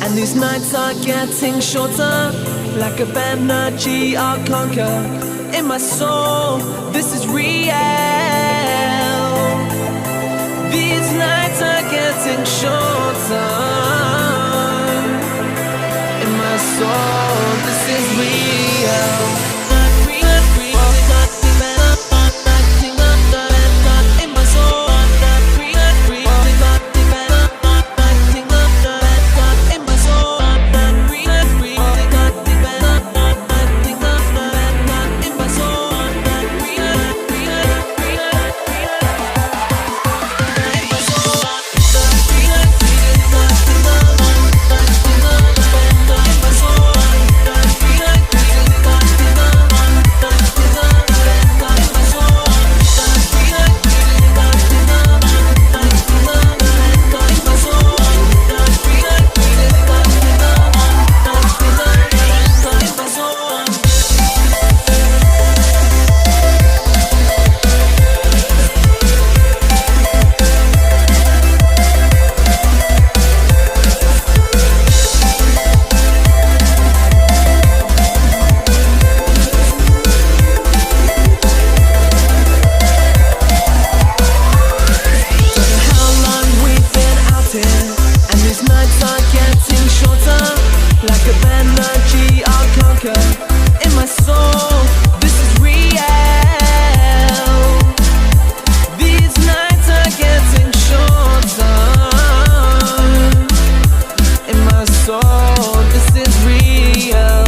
And these nights are getting shorter, lack of energy I'll conquer. In my soul, this is real. These nights are getting shorter. In my soul, this is real. In my soul, this is real. These nights are getting shorter. In my soul, this is real.